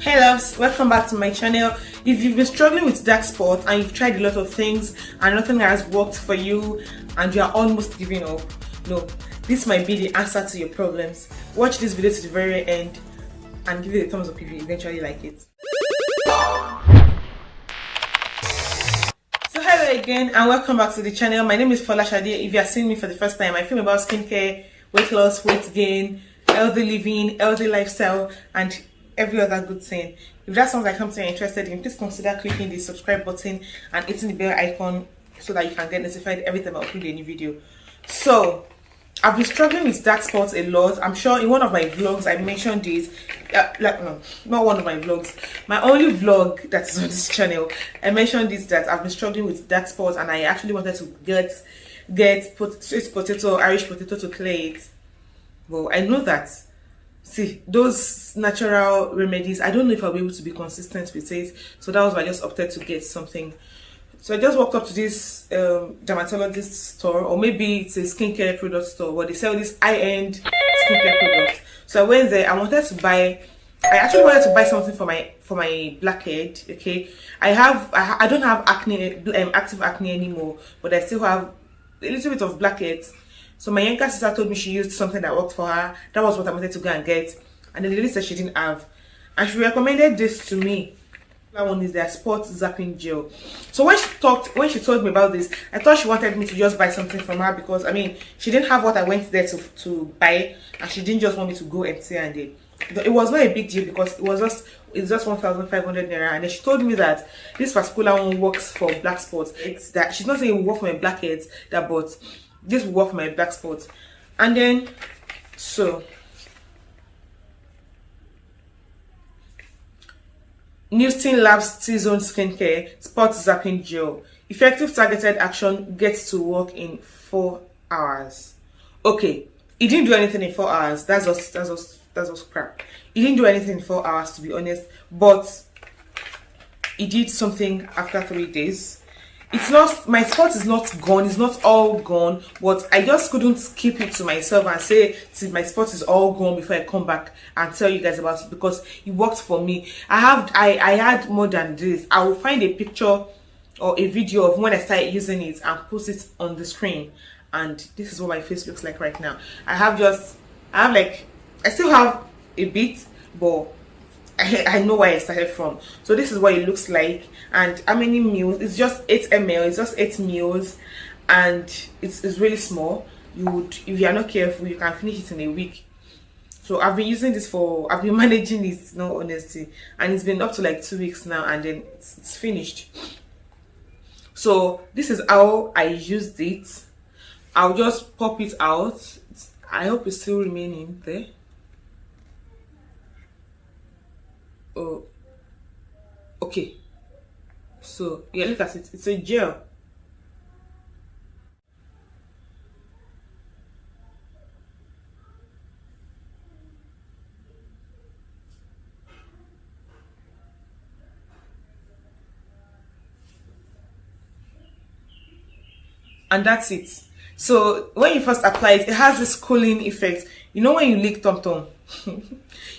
Hey loves, welcome back to my channel. If you've been struggling with dark spots and you've tried a lot of things and nothing has worked for you and you are almost giving up, no, this might be the answer to your problems. Watch this video to the very end and give it a thumbs up if you eventually like it. So hello again and welcome back to the channel. My name is Folashade. If you are seeing me for the first time, I film about skincare, weight loss, weight gain, healthy living, healthy lifestyle, and every other good thing. If that sounds like something you're interested in, please consider clicking the subscribe button and hitting the bell icon so that you can get notified every time I upload a new video. So I've been struggling with dark spots a lot. I'm sure in one of my vlogs I mentioned this. No, not one of my vlogs, my only vlog that is on this channel, I mentioned this, that I've been struggling with dark spots and I actually wanted to get sweet potato, Irish potato to clear it. Well, I know that, see, those natural remedies, I don't know if I'll be able to be consistent with it. So that was why I just opted to get something. So I just walked up to this dermatologist store, or maybe it's a skincare product store where they sell this high-end skincare products. So I went there. I actually wanted to buy something for my blackhead. Okay, I don't have acne, active acne anymore, but I still have a little bit of blackheads. So my younger sister told me she used something that worked for her. That was what I wanted to go and get. And then the lady said she didn't have. And she recommended this to me. That one is their sports zapping gel. So when she told me about this, I thought she wanted me to just buy something from her because, I mean, she didn't have what I went there to buy. And she didn't just want me to go and see and it was not a big deal because it's just 1,500 naira. And then she told me that this particular one works for black spots. It's that she's not saying it will work for my blackheads, but this will work for my black spots. And then so Newstin Labs T-Zone Skincare Spot Zapping Gel. Effective targeted action, gets to work in 4 hours. Okay, it didn't do anything in 4 hours. That's was crap. It didn't do anything in 4 hours, to be honest, but it did something after 3 days. It's not, my spot is not gone, it's not all gone, but I just couldn't keep it to myself and say, see, my spot is all gone before I come back and tell you guys about it, because it worked for me. I had more than this. I will find a picture or a video of when I started using it and put it on the screen, and this is what my face looks like right now. I still have a bit, but I know where I started from. So this is what it looks like. And how many mils? It's just 8 ml. It's just 8 mils, and it's really small. If you are not careful, you can finish it in a week. So I've been using this I've been managing it, no honesty, and it's been up to like 2 weeks now, and then it's finished. So this is how I used it. I'll just pop it out. I hope it's still remaining there. Oh, okay. So yeah, look at it. It's a gel. And that's it. So when you first apply it, it has this cooling effect. You know when you lick Tom Tom?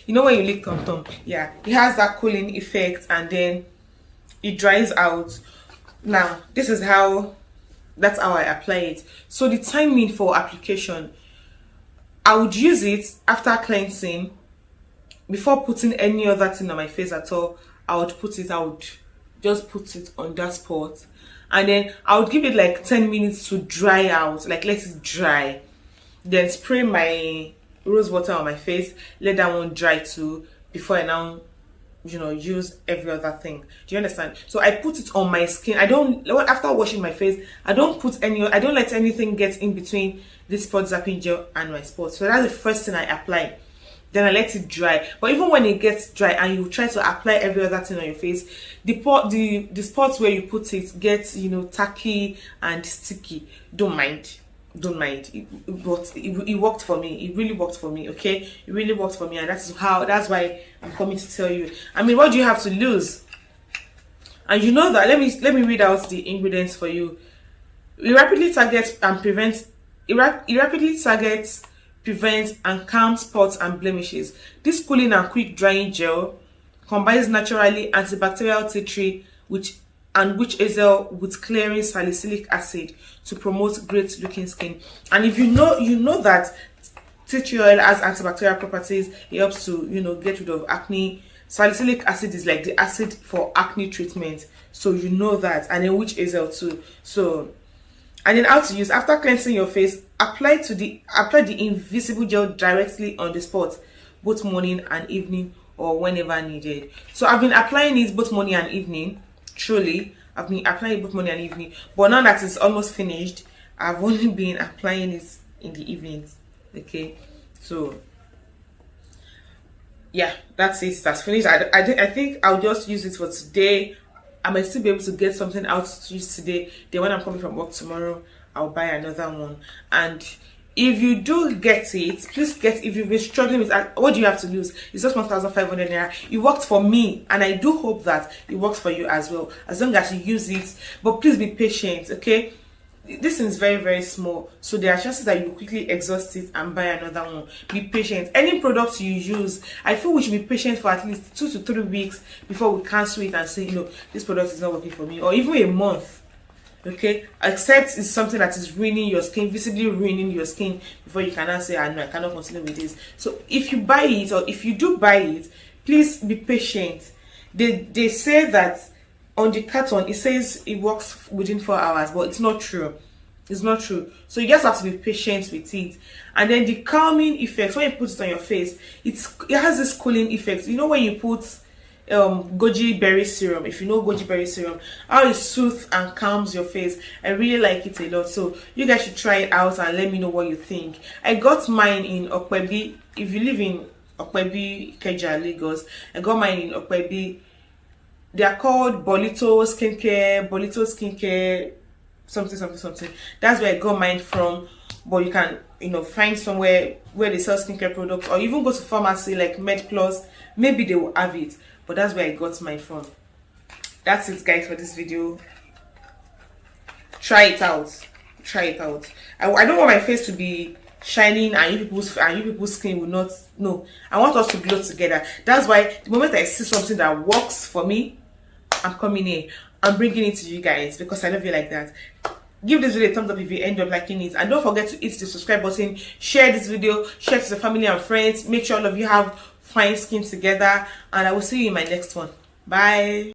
You know when you lick Tom Tom? Yeah, it has that cooling effect, and then it dries out. Now that's how I apply it. So the timing for application, I would use it after cleansing. Before putting any other thing on my face at all, I would just put it on that spot, and then I would give it like 10 minutes to dry out, like let it dry, then spray my rose water on my face, let that one dry too before I now use every other thing. Do you understand? So I put it on my skin. After washing my face, I don't let anything get in between this spot zapping gel and my spots. So that's the first thing I apply. Then I let it dry. But even when it gets dry and you try to apply every other thing on your face, the spots where you put it gets tacky and sticky. Don't mind. But it worked for me. It really worked for me. Okay, it really worked for me, and that's why I'm coming to tell you. I mean, what do you have to lose? And you know that. Let me read out the ingredients for you. It rapidly targets and prevents. It rapidly targets, prevents, and calms spots and blemishes. This cooling and quick drying gel combines naturally antibacterial tea tree which hazel with clearing salicylic acid to promote great looking skin. And if you know that tea tree oil has antibacterial properties. It helps to get rid of acne. Salicylic acid is like the acid for acne treatment, so you know that. And then witch hazel too. So, and then how to use: after cleansing your face, apply the invisible gel directly on the spot, both morning and evening or whenever needed. So I've been applying it both morning and evening. Truly, I've been applying it both morning and evening, but now that it's almost finished, I've only been applying it in the evenings. Okay, so yeah, that's it. That's finished. I think I'll just use it for today. I might still be able to get something out to use today. Then when I'm coming from work tomorrow, I'll buy another one. And if you do get it, please get. If you've been struggling with, what do you have to lose? It's just 1,500 naira. It worked for me, and I do hope that it works for you as well, as long as you use it. But please be patient, okay? This is very, very small, so there are chances that you quickly exhaust it and buy another one. Be patient. Any product you use, I feel we should be patient for at least 2 to 3 weeks before we cancel it and say, this product is not working for me, or even a month. Okay, except it's something that is ruining your skin, visibly ruining your skin, before you cannot say, no, I cannot continue with this. So if you buy it, or if you do buy it, please be patient. They say that on the carton it says it works within 4 hours, but it's not true. It's not true. So you just have to be patient with it. And then the calming effect, when you put it on your face, it has this cooling effect. When you put goji berry serum, if you know goji berry serum, how it soothes and calms your face. I really like it a lot. So you guys should try it out and let me know what you think. I got mine in Okpebi. If you live in Okpebi, Ikeja, Lagos, I got mine in Okpebi. They are called Bolito Skincare, something. That's where I got mine from. But you can, find somewhere where they sell skincare products, or even go to pharmacy like Med Plus. Maybe they will have it. But that's where I got mine from. That's it, guys, for this video. Try it out. I don't want my face to be shining and you people's skin will not. No, I want us to glow together. That's why the moment I see something that works for me, I'm coming in. I'm bringing it to you guys, because I love you like that. Give this video a thumbs up if you end up liking it, and don't forget to hit the subscribe button. Share this video, share to the family and friends. Make sure all of you have fine skin together, and I will see you in my next one. Bye.